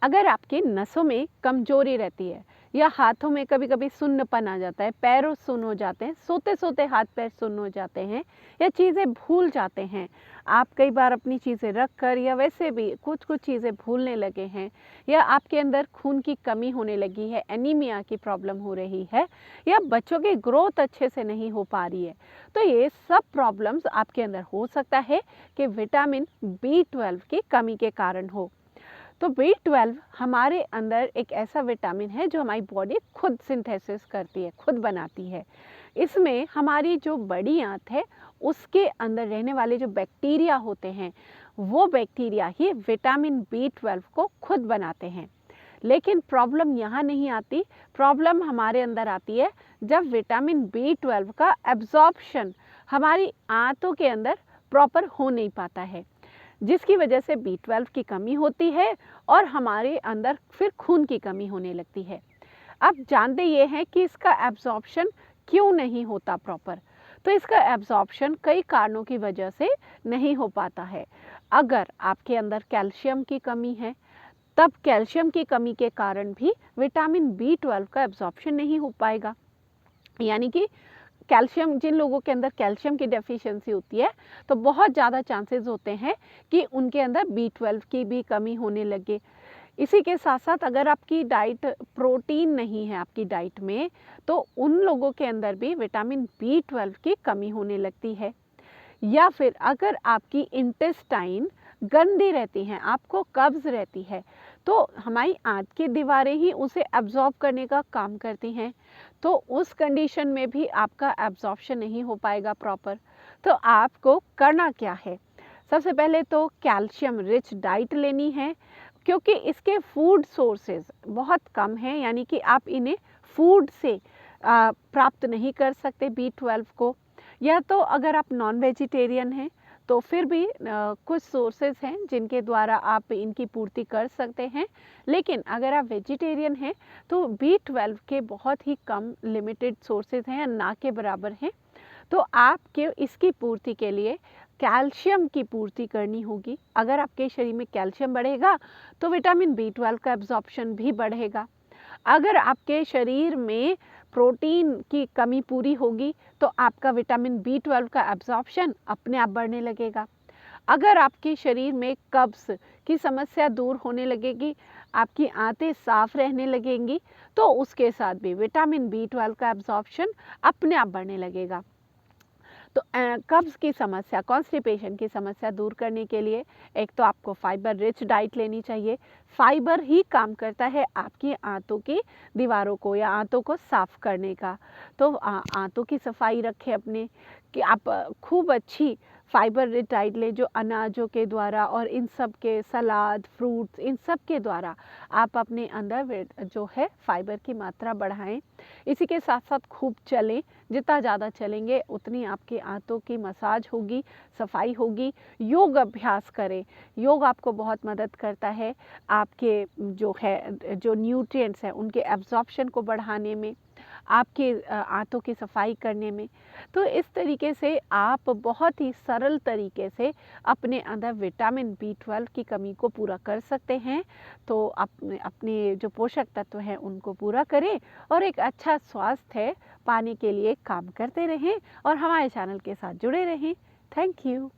अगर आपके नसों में कमजोरी रहती है या हाथों में कभी कभी सुन्नपन आ जाता है, पैरों सुन्न हो जाते हैं, सोते सोते हाथ पैर सुन्न हो जाते हैं या चीज़ें भूल जाते हैं, आप कई बार अपनी चीज़ें रख कर या वैसे भी कुछ कुछ चीज़ें भूलने लगे हैं, या आपके अंदर खून की कमी होने लगी है, एनीमिया की प्रॉब्लम हो रही है, या बच्चों की ग्रोथ अच्छे से नहीं हो पा रही है, तो ये सब प्रॉब्लम्स आपके अंदर हो सकता है कि विटामिन B12 की कमी के कारण हो। तो B12 हमारे अंदर एक ऐसा विटामिन है जो हमारी बॉडी खुद सिंथेसिस करती है, खुद बनाती है। इसमें हमारी जो बड़ी आंत है उसके अंदर रहने वाले जो बैक्टीरिया होते हैं, वो बैक्टीरिया ही विटामिन B12 को खुद बनाते हैं। लेकिन प्रॉब्लम यहाँ नहीं आती, प्रॉब्लम हमारे अंदर आती है जब विटामिन B12 का एब्जॉर्प्शन हमारी आंतों के अंदर प्रॉपर हो नहीं पाता है, जिसकी वजह से B12 की कमी होती है और हमारे अंदर फिर खून की कमी होने लगती है। अब जानते ये हैं कि इसका एब्जॉर्प्शन क्यों नहीं होता प्रॉपर। तो इसका एब्जॉर्प्शन कई कारणों की वजह से नहीं हो पाता है। अगर आपके अंदर कैल्शियम की कमी है, तब कैल्शियम की कमी के कारण भी विटामिन B12 का एब्जॉर्प्शन नहीं हो पाएगा। यानी कि कैल्शियम, जिन लोगों के अंदर कैल्शियम की डेफिशिएंसी होती है, तो बहुत ज़्यादा चांसेस होते हैं कि उनके अंदर B12 की भी कमी होने लगे। इसी के साथ साथ अगर आपकी डाइट प्रोटीन नहीं है आपकी डाइट में, तो उन लोगों के अंदर भी विटामिन B12 की कमी होने लगती है। या फिर अगर आपकी इंटेस्टाइन गंदी रहती हैं, आपको कब्ज़ रहती है, तो हमारी आंत की दीवारें ही उसे एब्जॉर्ब करने का काम करती हैं, तो उस कंडीशन में भी आपका एब्जॉर्प्शन नहीं हो पाएगा प्रॉपर। तो आपको करना क्या है? सबसे पहले तो कैल्शियम रिच डाइट लेनी है, क्योंकि इसके फूड सोर्सेज बहुत कम हैं, यानी कि आप इन्हें फूड से प्राप्त नहीं कर सकते B12 को। या तो अगर आप नॉन वेजिटेरियन हैं तो फिर भी कुछ सोर्सेज हैं जिनके द्वारा आप इनकी पूर्ति कर सकते हैं। लेकिन अगर आप वेजिटेरियन हैं तो B12 के बहुत ही कम लिमिटेड सोर्सेज हैं या ना के बराबर हैं। तो आपके इसकी पूर्ति के लिए कैल्शियम की पूर्ति करनी होगी। अगर आपके शरीर में कैल्शियम बढ़ेगा तो विटामिन B12 का एब्जॉर्प्शन भी बढ़ेगा। अगर आपके शरीर में प्रोटीन की कमी पूरी होगी तो आपका विटामिन B12 का एब्जॉर्प्शन अपने आप बढ़ने लगेगा। अगर आपके शरीर में कब्ज़ की समस्या दूर होने लगेगी, आपकी आंतें साफ रहने लगेंगी, तो उसके साथ भी विटामिन B12 का एब्जॉर्प्शन अपने आप बढ़ने लगेगा। तो कब्ज़ की समस्या, कॉन्स्टिपेशन की समस्या दूर करने के लिए एक तो आपको फाइबर रिच डाइट लेनी चाहिए। फाइबर ही काम करता है आपकी आंतों की दीवारों को या आंतों को साफ़ करने का। तो आंतों की सफाई रखें अपने, कि आप खूब अच्छी फाइबर रिच डाइट लें, जो अनाजों के द्वारा और इन सब के सलाद, फ्रूट्स, इन सब के द्वारा आप अपने अंदर जो है फाइबर की मात्रा बढ़ाएं। इसी के साथ साथ खूब चलें, जितना ज़्यादा चलेंगे उतनी आपकी आंतों की मसाज होगी, सफाई होगी। योग अभ्यास करें, योग आपको बहुत मदद करता है आपके जो न्यूट्रिएंट्स हैं उनके एब्जॉर्प्शन को बढ़ाने में, आपके आंतों की सफाई करने में। तो इस तरीके से आप बहुत ही सरल तरीके से अपने अंदर विटामिन B12 की कमी को पूरा कर सकते हैं। तो अपने अपने जो पोषक तत्व हैं उनको पूरा करें और एक अच्छा स्वास्थ्य पाने के लिए काम करते रहें और हमारे चैनल के साथ जुड़े रहें। Thank you.